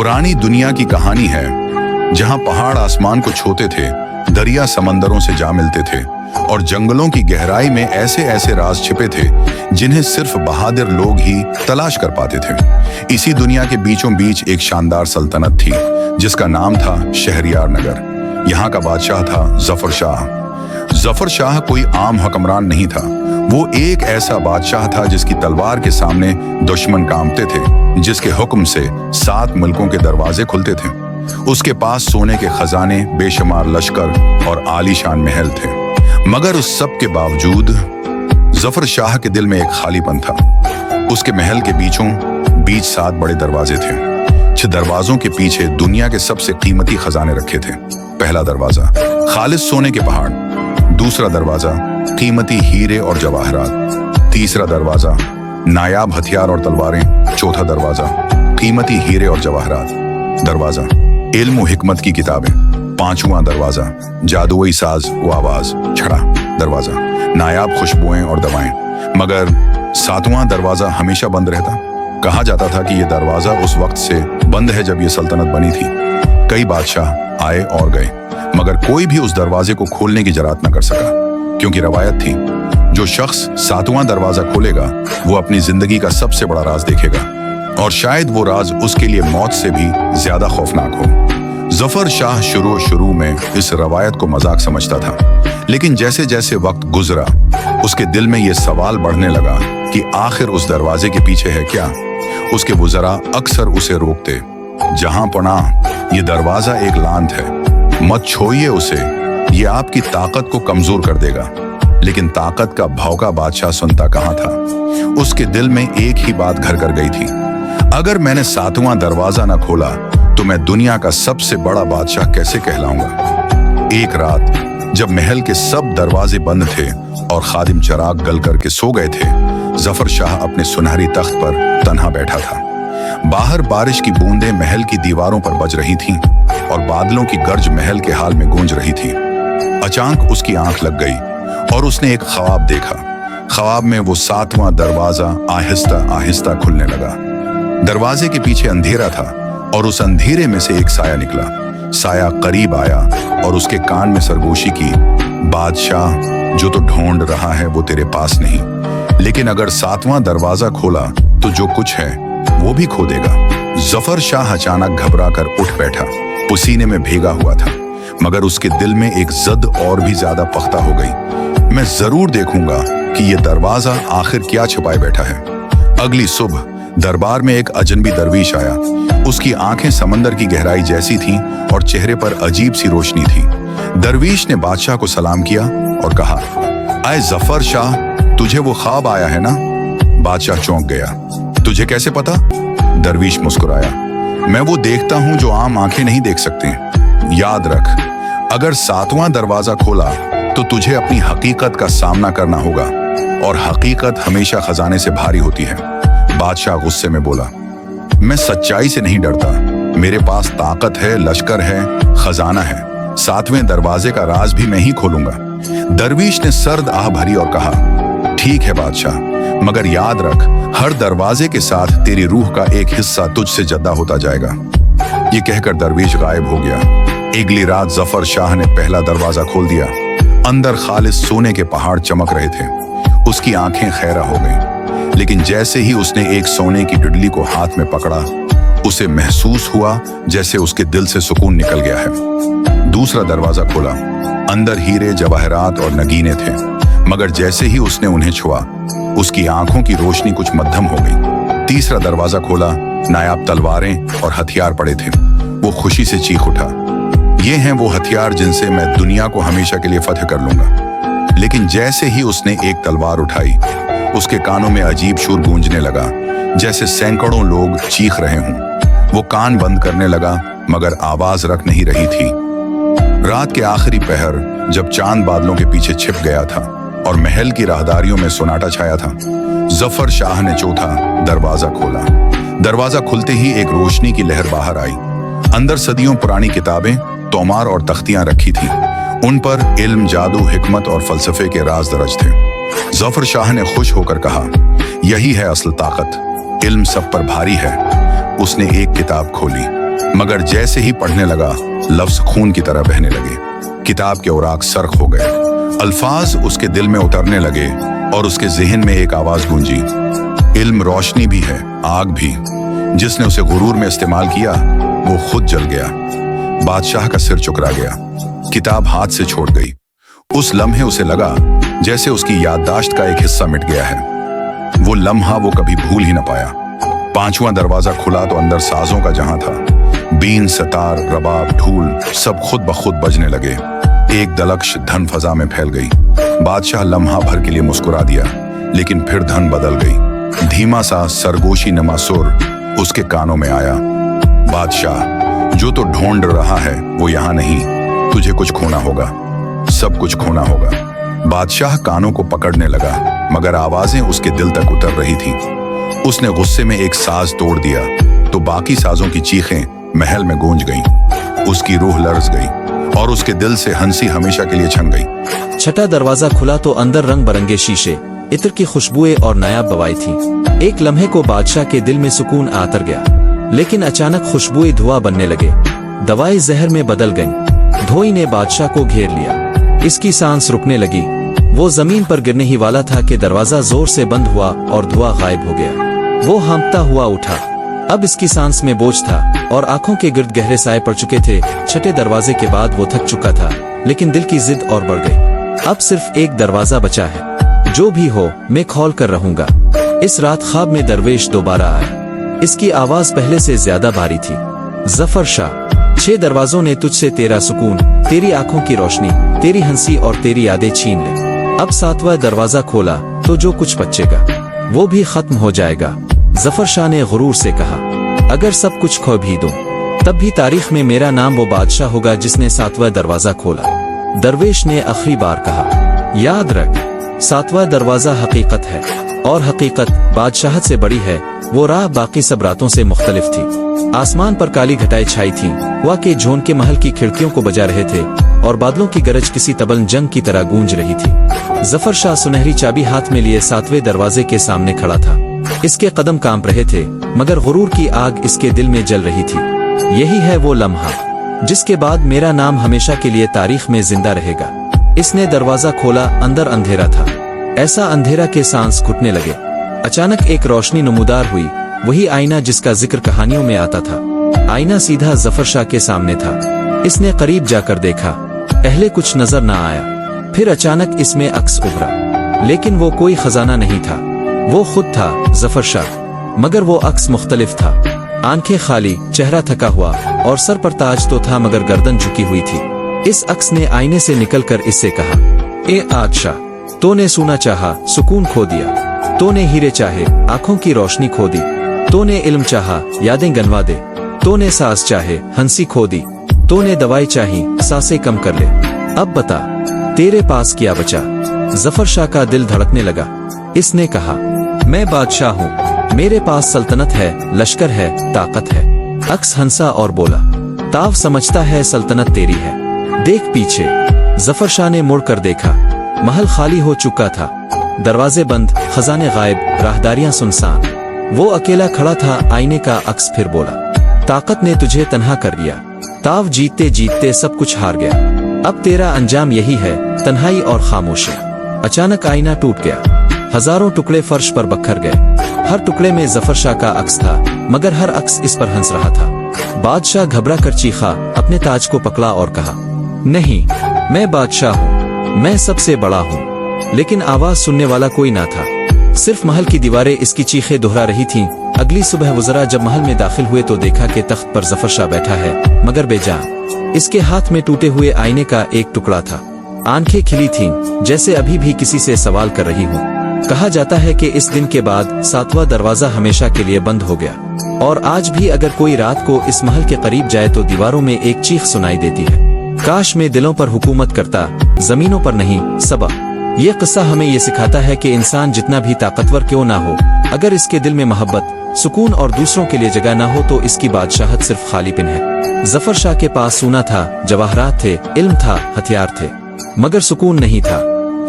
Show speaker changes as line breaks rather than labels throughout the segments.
पुरानी दुनिया की कहानी है जहां पहाड़ आसमान को छूते थे, दरिया समंदरों से जा मिलते थे और जंगलों की गहराई में ऐसे ऐसे राज छिपे थे जिन्हें सिर्फ बहादुर लोग ही तलाश कर पाते थे। इसी दुनिया के बीचों बीच एक शानदार सल्तनत थी जिसका नाम था शहरयार नगर। यहाँ का बादशाह था जफर शाह। जफर शाह कोई आम हुक्मरान नहीं था, वो एक ऐसा बादशाह था जिसकी तलवार के सामने दुश्मन कांपते थे, जिसके हुक्म से 7 मुल्कों के दरवाजे खुलते थे। उसके पास सोने के खजाने, बेशुमार लश्कर और आलीशान महल थे। मगर उस सब के बावजूद जफर शाह के दिल में एक खालीपन था। उसके महल के बीचों बीच 7 बड़े दरवाजे थे। 6 दरवाजों के पीछे दुनिया के सबसे कीमती खजाने रखे थे। पहला दरवाजा खालिस सोने के पहाड़, दूसरा दरवाजा कीमती हीरे और जवाहरात, तीसरा दरवाजा नायाब हथियार और तलवारें, चौथा दरवाजा कीमती हीरे और जवाहरात दरवाजा इल्म व हिकमत की किताबें, पांचवा दरवाजा जादुई साज व आवाज छड़ा दरवाजा नायाब खुशबुएं और दवाएं। मगर 7वां दरवाजा हमेशा बंद रहता। कहा जाता था कि यह दरवाजा उस वक्त से बंद है जब यह सल्तनत बनी थी। कई बादशाह आए और गए, मगर कोई भी उस दरवाजे को खोलने की जरात न कर सका, क्योंकि रवायत थी जो शख्स 7वां दरवाजा खोलेगा वो अपनी जिंदगी का सबसे बड़ा राज देखेगा, और शायद वो राज उसके लिए मौत से भी ज्यादा खौफनाक हो। जफर शाह शुरू में इस रवायत को मजाक समझता था, लेकिन जैसे जैसे वक्त गुजरा उसके दिल में ये सवाल बढ़ने लगा कि आखिर उस दरवाजे के पीछे है क्या। उसके वुज़रा अक्सर उसे रोकते, जहां पनाह ये दरवाजा एक लांत है, मत छोड़िए उसे, ये आपकी ताकत को कमजोर कर देगा। लेकिन ताकत का भौंका बादशाह सुनता कहाँ था। उसके दिल में एक ही बात घर कर गई थी, अगर मैंने 7वां दरवाजा न खोला तो मैं दुनिया का सबसे बड़ा बादशाह कैसे कहलाऊंगा। एक रात जब महल के सब दरवाजे बंद थे और खादिम चराग गल करके सो गए थे, जफर शाह अपने सुनहरी तख्त पर तन्हा बैठा था। बाहर बारिश की बूंदें महल की दीवारों पर बज रही थीं और बादलों की गर्ज महल के हाल में गूंज रही थी। अचानक उसकी आंख लग गई और उसने एक ख्वाब देखा। ख्वाब में वो 7वां दरवाजा आहिस्ता आहिस्ता खुलने लगा। दरवाजे के पीछे अंधेरा था और उस अंधेरे में से एक साया निकला। साया करीब आया और उसके कान में सरगोशी की, बादशाह जो तो ढूंढ रहा है वो तेरे पास नहीं, लेकिन अगर 7वां दरवाजा खोला तो जो कुछ है वो भी खो देगा। जफर शाह अचानक घबरा कर उठ बैठा, पसीने में भीगा हुआ था, मगर उसके दिल में एक जद और भी ज्यादा पख्ता हो गई। मैं जरूर देखूंगा कि ये दरवाजा आखिर क्या छुपाए बैठा है। अगली सुबह दरबार में एक अजनबी दरवीश आया। उसकी आंखें समंदर की गहराई जैसी थीं और चेहरे पर अजीब सी रोशनी थी। दरवीश ने बादशाह को सलाम किया और कहा, आए जफर शाह, तुझे वो ख्वाब आया है ना? बादशाह चौंक गया। तुझे कैसे पता? दरवीश मुस्कुराया, मैं वो देखता हूं जो आम आंखें नहीं देख सकते। याद रख, अगर 7वां दरवाजा खोला तो तुझे अपनी हकीकत का सामना करना होगा, और हकीकत हमेशा खजाने से भारी होती है। बादशाह गुस्से में बोला, मैं सच्चाई से नहीं डरता, मेरे पास ताकत है, लश्कर है, खजाना है। 7वें दरवाजे का राज भी मैं ही खोलूंगा। दरवीश ने सर्द आह भरी और कहा, ठीक है बादशाह, मगर याद रख, हर दरवाजे के साथ तेरी रूह का एक हिस्सा तुझसे जद्दा होता जाएगा। ये कहकर दरवीश गायब हो गया। अगली रात जफर शाह ने पहला दरवाजा खोल दिया। अंदर खालिस सोने के पहाड़ चमक रहे थे। उसकी आंखें खैरा हो गईं, लेकिन जैसे ही उसने एक सोने की डुडली को हाथ में पकड़ा, उसे महसूस हुआ जैसे उसके दिल से सुकून निकल गया है। दूसरा दरवाजा खोला। अंदर हीरे, जवाहरात और नगीने थे, मगर जैसे ही उसने उन्हें छुआ, उसकी आंखों की रोशनी कुछ मध्यम हो गई। तीसरा दरवाजा खोला। नायाब तलवारें और हथियार पड़े थे। वो खुशी से चीख उठा, ये हैं वो हथियार जिनसे मैं दुनिया को हमेशा के लिए फतह कर लूंगा। लेकिन जैसे ही उसने एक तलवार उठाई, उसके कानों में अजीब शोर गूंजने लगा, जैसे सैकड़ों लोग चीख रहे हों। वो कान बंद करने लगा, मगर आवाज रख नहीं रही थी। रात के आखिरी पहर, जब चांद बादलों के पीछे छिप गया था और महल की राहदारियों में सन्नाटा छाया था, जफर शाह ने चौथा दरवाजा खोला। दरवाजा खुलते ही एक रोशनी की लहर बाहर आई। अंदर सदियों पुरानी किताबें, तोमार और तख्तियां रखी थीं। उन पर इल्म, जादू, हिकमत और फलसफे के राज दर्ज थे। जफर शाह ने खुश होकर कहा, यही है असल ताकत, इल्म सब पर भारी है। उसने एक किताब खोली, मगर जैसे ही पढ़ने लगा लफ्ज खून की तरह बहने लगे। किताब के औराक सर्ख हो गए, अल्फाज उसके दिल में उतरने लगे और उसके ज़हन में एक आवाज गूंजी, इल्म रोशनी भी है, आग भी। जिसने उसे गुरूर में इस्तेमाल किया वो खुद जल गया। बादशाह का सिर चुकरा गया, किताब हाथ से छोड़ गई। उस लम्हे उसे लगा जैसे उसकी याददाश्त का एक हिस्सा मिट गया है। वो लम्हा वो कभी भूल ही न पाया। 5वां दरवाजा खुला तो अंदर साजों का जहां था। बीन, सतार, रबाब, ढूल सब खुद ब खुद बजने लगे। एक दलक्ष धन फजा में फैल गई। बादशाह लम्हा भर के लिए मुस्कुरा दिया, लेकिन फिर धन बदल गई। धीमा सा सरगोशी नमा सुर उसके कानों में आया, बादशाह जो तो ढूंढ रहा है वो यहाँ नहीं, तुझे कुछ खोना होगा, सब कुछ खोना होगा। बादशाह कानों को पकड़ने लगा, मगर आवाजें उसके दिल तक उतर रही थीं। उसने गुस्से में एक साज तोड़ दिया तो बाकी साजों की चीखें महल में गूंज गईं। उसकी रूह लर्ज गई और उसके दिल से हंसी हमेशा के लिए छन गई।
6ठा दरवाजा खुला तो अंदर रंग बरंगे शीशे, इत्र की खुशबुएं और नायाब दवाई थी। एक लम्हे को बादशाह के दिल में सुकून आतर गया, लेकिन अचानक खुशबुएं धुआं बनने लगे, दवाई जहर में बदल गईं। धोई ने बादशाह को घेर लिया, इसकी सांस रुकने लगी। वो जमीन पर गिरने ही वाला था कि दरवाजा जोर से बंद हुआ और धुआं गायब हो गया। वो हाँफता हुआ उठा, अब इसकी सांस में बोझ था और आंखों के गिर्द गहरे साए पड़ चुके थे। 6ठे दरवाजे के बाद वो थक चुका था, लेकिन दिल की जिद और बढ़ गई। अब सिर्फ एक दरवाजा बचा है, जो भी हो मैं खोल कर रहूंगा। इस रात ख्वाब में दरवेश दोबारा आया। इसकी आवाज पहले से ज्यादा भारी थी। जफर शाह, 6 दरवाजों ने तुझसे तेरा सुकून, तेरी आंखों की रोशनी, तेरी हंसी और तेरी यादें छीन ले। अब 7वां दरवाजा खोला तो जो कुछ बचेगा वो भी खत्म हो जाएगा। जफर शाह ने गुरूर से कहा, अगर सब कुछ खो भी दूं, तब भी तारीख में मेरा नाम वो बादशाह होगा जिसने 7वां दरवाजा खोला। दरवेश ने आखिरी बार कहा, याद रख, 7वां दरवाजा हकीकत है और हकीकत बादशाहत से बड़ी है। वो राह बाकी सब रातों से मुख्तलिफ थी। आसमान पर काली घटाएं छाई थीं, हवा के झोंके के महल की खिड़कियों को बजा रहे थे और बादलों की गरज किसी तबल जंग की तरह गूंज रही थी। जफर शाह सुनहरी चाबी हाथ में लिए 7वें दरवाजे के सामने खड़ा था। इसके कदम कांप रहे थे, मगर गुरूर की आग इसके दिल में जल रही थी। यही है वो लम्हा जिसके बाद मेरा नाम हमेशा के लिए तारीख में जिंदा रहेगा। इसने दरवाजा खोला, अंदर अंधेरा था, ऐसा अंधेरा के सांस घुटने लगे। अचानक एक रोशनी नमूदार हुई, वही आईना जिसका जिक्र कहानियों में आता था। आईना सीधा जफर शाह के सामने था। इसने करीब जाकर देखा, पहले कुछ नजर न आया, फिर अचानक इसमें अक्स उभरा, लेकिन वो कोई खजाना नहीं था, वो खुद था जफर शाह। मगर वो अक्स मुख्तलिफ था, आंखें खाली, चेहरा थका हुआ और सर पर ताज तो था मगर गर्दन झुकी हुई थी। इस अक्स ने आईने से निकलकर इससे कहा, ए आदशाह, तूने सोना चाहा, सुकून खो दिया। तूने हीरे चाहे, आंखों की रोशनी खो दी। तूने इल्म चाहा, यादें गनवा दे। तूने सांस चाहे, हंसी खो दी। तूने दवाई चाही, सांसें कम कर ले। अब बता, तेरे पास क्या बचा? जफर शाह का दिल धड़कने लगा। इसने कहा, मैं बादशाह हूँ, मेरे पास सल्तनत है, लश्कर है, ताकत है। अक्स हंसा और बोला, ताव समझता है सल्तनत तेरी है, देख पीछे। जफर शाह ने मुड़कर देखा, महल खाली हो चुका था, दरवाजे बंद, खजाने गायब, राहदारियां सुनसान। वो अकेला खड़ा था। आईने का अक्स फिर बोला, ताकत ने तुझे तन्हा कर दिया, ताव जीतते जीतते सब कुछ हार गया। अब तेरा अंजाम यही है, तन्हाई और खामोशी। अचानक आईना टूट गया, हजारों टुकड़े फर्श पर बखर गए। हर टुकड़े में जफर शाह का अक्स था, मगर हर अक्स इस पर हंस रहा था। बादशाह घबरा कर चीखा, अपने ताज को पकड़ा और कहा, नहीं, मैं बादशाह हूँ, मैं सबसे बड़ा हूँ। लेकिन आवाज सुनने वाला कोई ना था, सिर्फ महल की दीवारें इसकी चीखें दोहरा रही थीं। अगली सुबह वज़रा जब महल में दाखिल हुए तो देखा कि तख्त पर जफर शाह बैठा है, मगर बेजान। इसके हाथ में टूटे हुए आईने का एक टुकड़ा था। आंखें खिली थीं, जैसे अभी भी किसी से सवाल कर रही हूँ। कहा जाता है कि इस दिन के बाद 7वां दरवाजा हमेशा के लिए बंद हो गया, और आज भी अगर कोई रात को इस महल के करीब जाए तो दीवारों में एक चीख सुनाई देती है, काश मैं दिलों पर हुकूमत करता, जमीनों पर नहीं। सबक ये किस्सा हमें ये सिखाता है कि इंसान जितना भी ताकतवर क्यों ना हो, अगर इसके दिल में मोहब्बत, सुकून और दूसरों के लिए जगह ना हो तो इसकी बादशाहत सिर्फ खालीपन है। जफर शाह के पास सोना था, जवाहरात थे, इल्म था, हथियार थे, मगर सुकून नहीं था।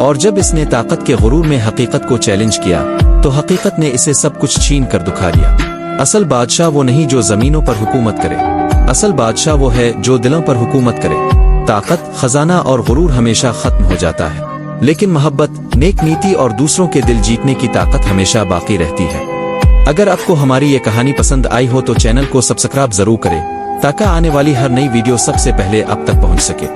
और जब इसने ताकत के गुरूर में हकीकत को चैलेंज किया तो हकीकत ने इसे सब कुछ छीन कर दुखा दिया। असल बादशाह वो नहीं जो जमीनों पर हुकूमत करे, اصل بادشاہ وہ ہے جو دلوں پر حکومت کرے. طاقت، خزانہ اور غرور ہمیشہ ختم ہو جاتا ہے، لیکن محبت، نیک نیتی اور دوسروں کے دل جیتنے کی طاقت ہمیشہ باقی رہتی ہے. اگر آپ کو ہماری یہ کہانی پسند آئی ہو تو چینل کو سبسکرائب ضرور کریں تاکہ آنے والی ہر نئی ویڈیو سب سے پہلے آپ تک پہنچ سکے.